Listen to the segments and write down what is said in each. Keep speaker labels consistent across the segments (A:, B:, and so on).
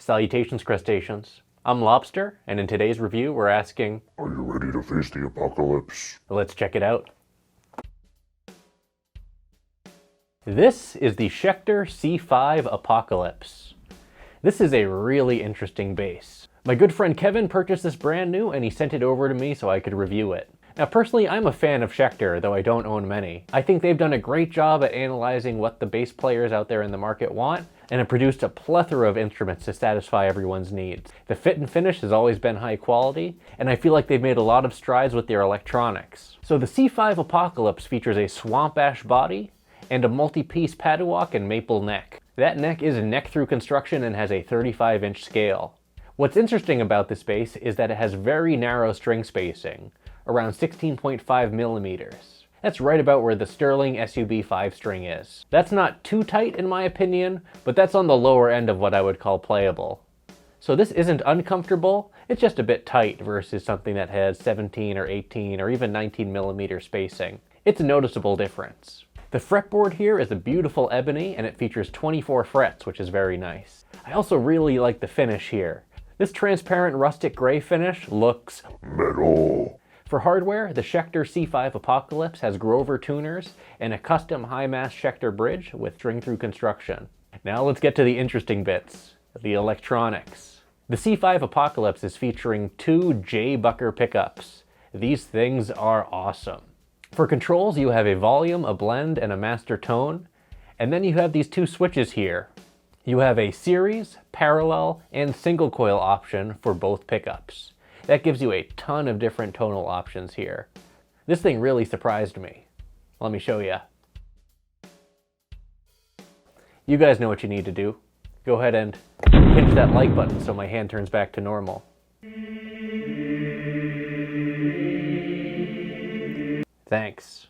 A: Salutations, crustaceans. I'm Lobster, and in today's review we're asking,
B: are you ready to face the apocalypse?
A: Let's check it out. This is the Schecter C-5 Apocalypse. This is a really interesting bass. My good friend Kevin purchased this brand new and he sent it over to me so I could review it. Now personally, I'm a fan of Schecter, though I don't own many. I think they've done a great job at analyzing what the bass players out there in the market want, and have produced a plethora of instruments to satisfy everyone's needs. The fit and finish has always been high quality, and I feel like they've made a lot of strides with their electronics. So the C5 Apocalypse features a swamp ash body and a multi-piece padlock and maple neck. That neck is a neck-through construction and has a 35-inch scale. What's interesting about this bass is that it has very narrow string spacing, around 16.5 millimeters. That's right about where the Sterling SUB 5-string is. That's not too tight in my opinion, but that's on the lower end of what I would call playable. So this isn't uncomfortable, it's just a bit tight versus something that has 17 or 18 or even 19 millimeter spacing. It's a noticeable difference. The fretboard here is a beautiful ebony and it features 24 frets, which is very nice. I also really like the finish here. This transparent rustic gray finish looks
B: metal.
A: For hardware, the Schecter C-5 Apocalypse has Grover tuners and a custom high-mass Schecter bridge with string-through construction. Now let's get to the interesting bits, the electronics. The C-5 Apocalypse is featuring two J Bucker pickups. These things are awesome. For controls, you have a volume, a blend, and a master tone, and then you have these two switches here. You have a series, parallel, and single coil option for both pickups. That gives you a ton of different tonal options here. This thing really surprised me. Let me show you. You guys know what you need to do. Go ahead and pinch that like button so my hand turns back to normal. Thanks.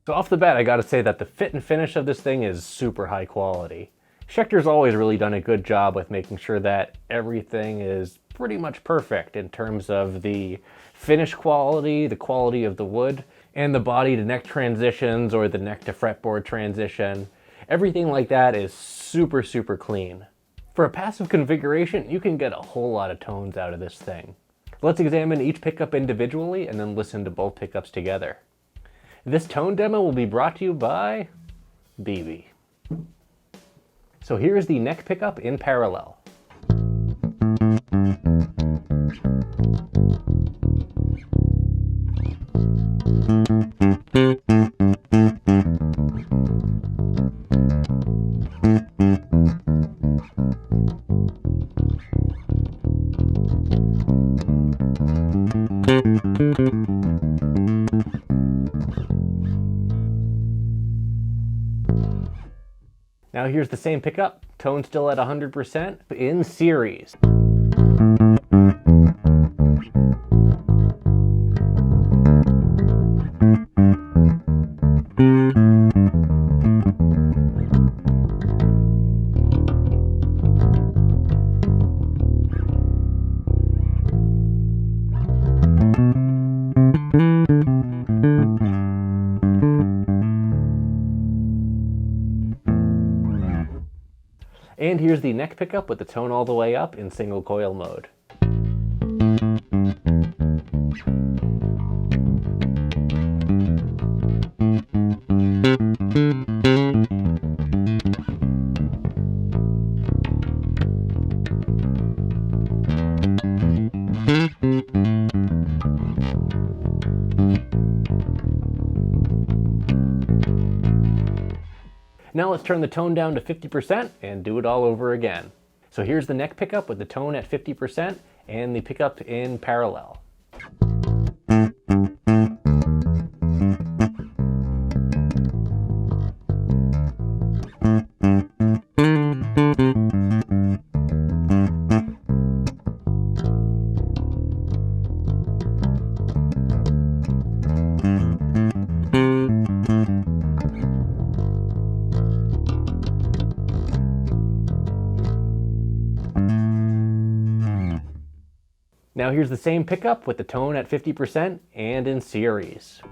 A: So off the bat, I gotta say that the fit and finish of this thing is super high quality. Schecter's always really done a good job with making sure that everything is pretty much perfect in terms of the finish quality, the quality of the wood, and the body to neck transitions or the neck to fretboard transition. Everything like that is super, super clean. For a passive configuration, you can get a whole lot of tones out of this thing. Let's examine each pickup individually and then listen to both pickups together. This tone demo will be brought to you by BB. So here's the neck pickup in parallel. Now here's the same pickup, tone still at 100%, in series. And here's the neck pickup with the tone all the way up in single coil mode. Now Now let's turn the tone down to 50% and do it all over again. So here's the neck pickup with the tone at 50% and the pickup in parallel. Now here's the same pickup with the tone at 50% and in series.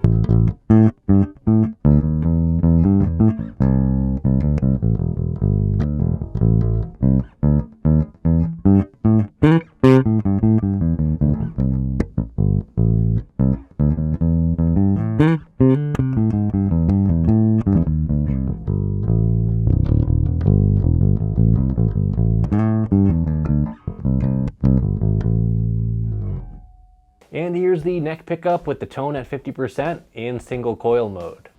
A: And here's the neck pickup with the tone at 50% in single coil mode.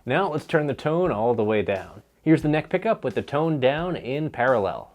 A: Now let's turn the tone all the way down. Here's the neck pickup with the tone down in parallel.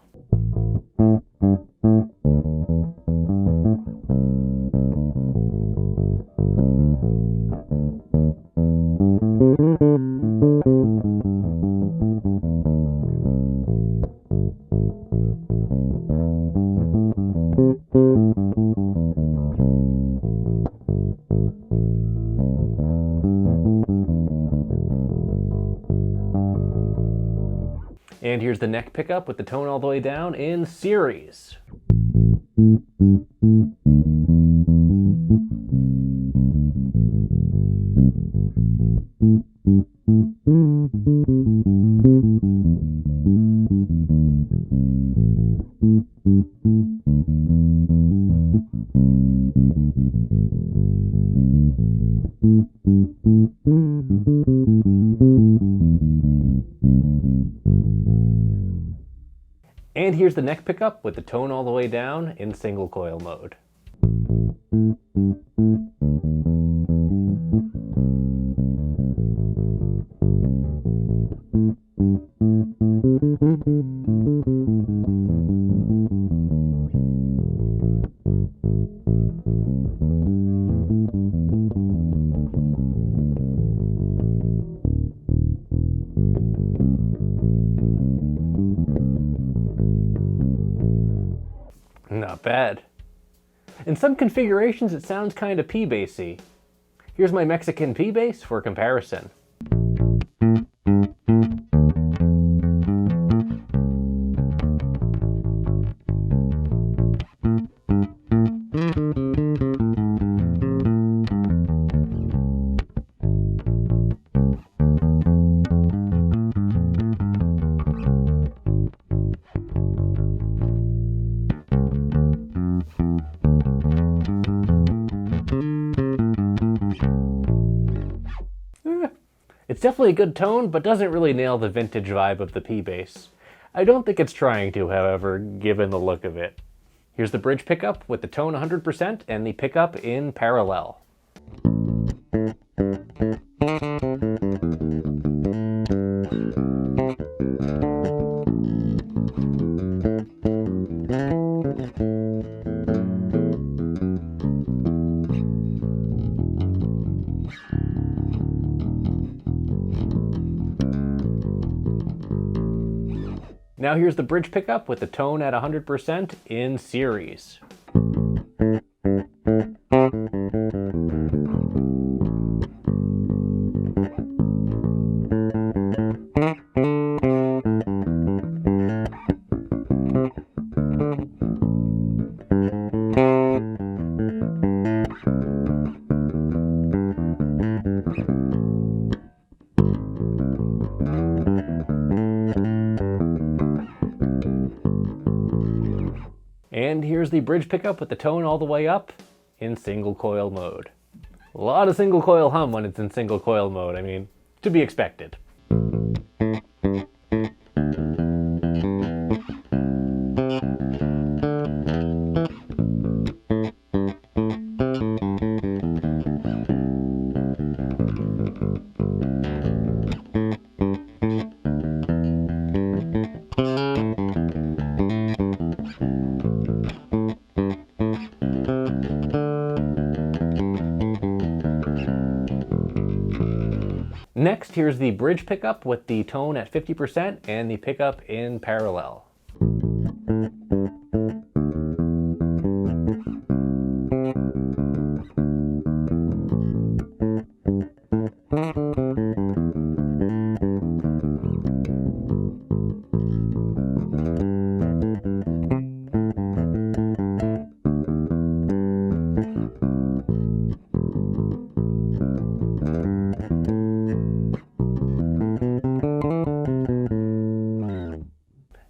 A: And here's the neck pickup with the tone all the way down in series. And here's the neck pickup with the tone all the way down in single coil mode. Not bad. In some configurations it sounds kind of P-bassy. Here's my Mexican P-bass for comparison. It's definitely a good tone, but doesn't really nail the vintage vibe of the P-bass. I don't think it's trying to, however, given the look of it. Here's the bridge pickup with the tone 100% and the pickup in parallel. Now here's the bridge pickup with the tone at 100% in series. And here's the bridge pickup with the tone all the way up in single coil mode. A lot of single coil hum when it's in single coil mode. I mean, to be expected. Next, here's the bridge pickup with the tone at 50% and the pickup in parallel.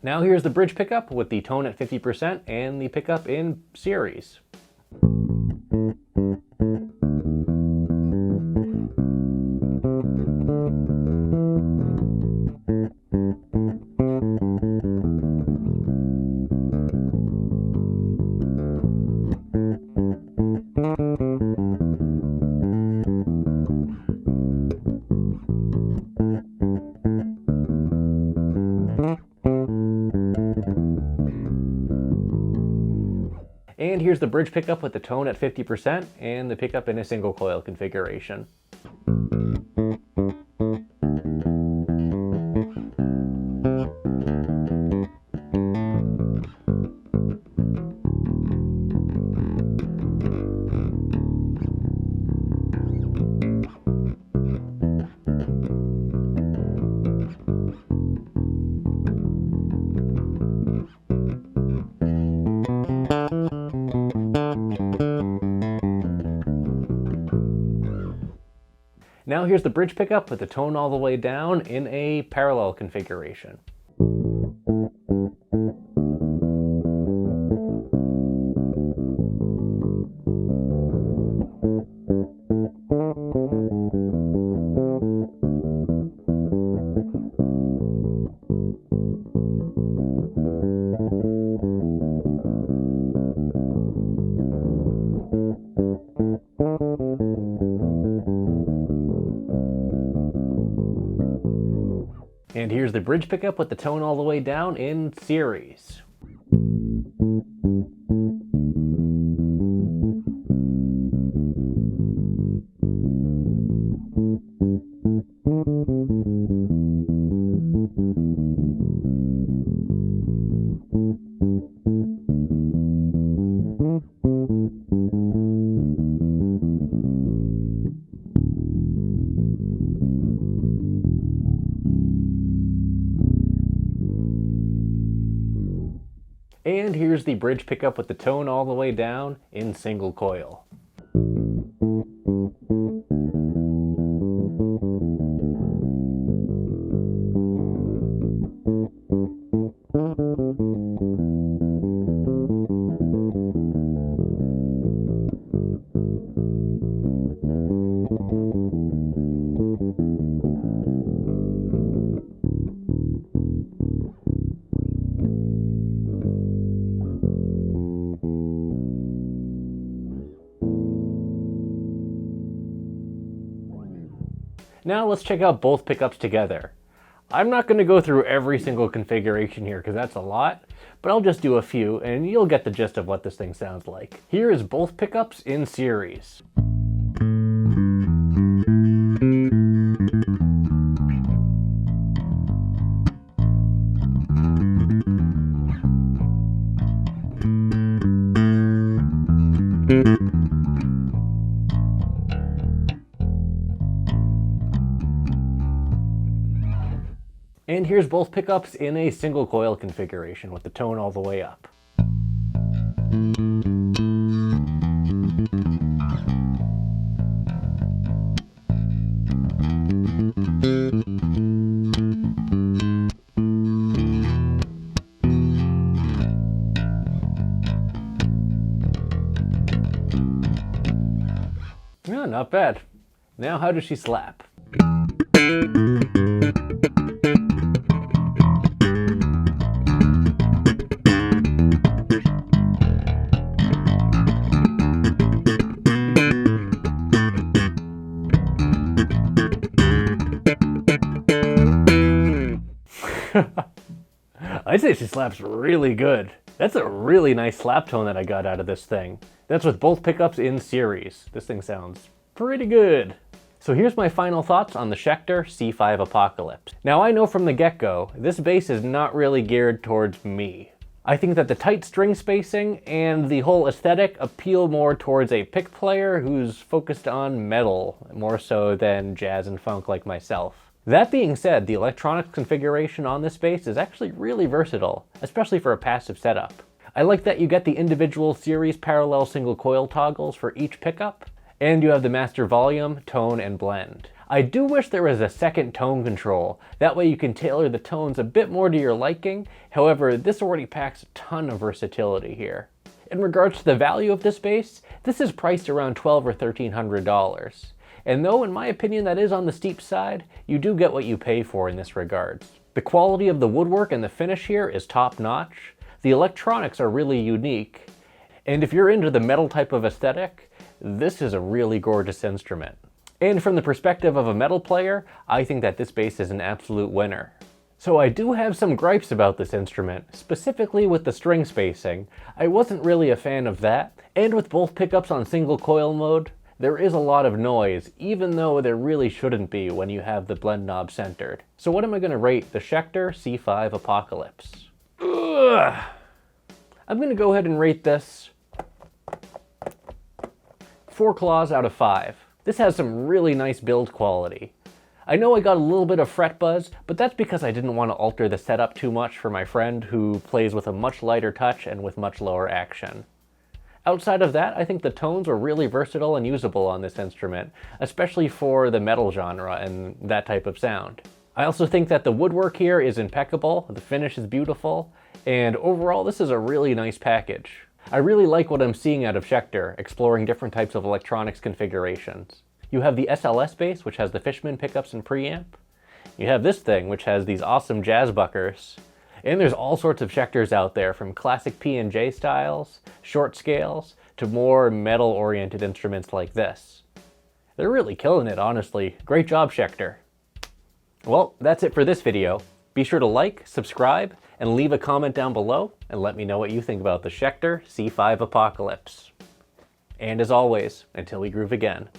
A: Now here's the bridge pickup with the tone at 50% and the pickup in series. And here's the bridge pickup with the tone at 50% and the pickup in a single coil configuration. Now here's the bridge pickup with the tone all the way down in a parallel configuration. And here's the bridge pickup with the tone all the way down in series. And here's the bridge pickup with the tone all the way down in single coil. Now let's check out both pickups together. I'm not going to go through every single configuration here because that's a lot, but I'll just do a few and you'll get the gist of what this thing sounds like. Here is both pickups in series. And here's both pickups in a single coil configuration with the tone all the way up. Not bad. Now how does she slap? I'd say she slaps really good. That's a really nice slap tone that I got out of this thing. That's with both pickups in series. This thing sounds pretty good. So here's my final thoughts on the Schecter C-5 Apocalypse. Now I know from the get-go, this bass is not really geared towards me. I think that the tight string spacing and the whole aesthetic appeal more towards a pick player who's focused on metal, more so than jazz and funk like myself. That being said, the electronics configuration on this bass is actually really versatile, especially for a passive setup. I like that you get the individual series parallel single coil toggles for each pickup, and you have the master volume, tone, and blend. I do wish there was a second tone control, that way you can tailor the tones a bit more to your liking, however this already packs a ton of versatility here. In regards to the value of this bass, this is priced around $1,200 or $1,300. And though in my opinion that is on the steep side, you do get what you pay for in this regards. The quality of the woodwork and the finish here is top notch, the electronics are really unique, and if you're into the metal type of aesthetic, this is a really gorgeous instrument. And from the perspective of a metal player, I think that this bass is an absolute winner. So I do have some gripes about this instrument, specifically with the string spacing. I wasn't really a fan of that, and with both pickups on single coil mode, there is a lot of noise, even though there really shouldn't be when you have the blend knob centered. So what am I going to rate the Schecter C-5 Apocalypse? Ugh. I'm going to go ahead and rate this 4 claws out of 5. This has some really nice build quality. I know I got a little bit of fret buzz, but that's because I didn't want to alter the setup too much for my friend who plays with a much lighter touch and with much lower action. Outside of that, I think the tones are really versatile and usable on this instrument, especially for the metal genre and that type of sound. I also think that the woodwork here is impeccable, the finish is beautiful, and overall this is a really nice package. I really like what I'm seeing out of Schecter, exploring different types of electronics configurations. You have the SLS bass, which has the Fishman pickups and preamp. You have this thing, which has these awesome jazz buckers. And there's all sorts of Schecters out there, from classic P&J styles, short scales, to more metal-oriented instruments like this. They're really killing it, honestly. Great job, Schecter. Well, that's it for this video. Be sure to like, subscribe, and leave a comment down below, and let me know what you think about the Schecter C-5 Apocalypse. And as always, until we groove again,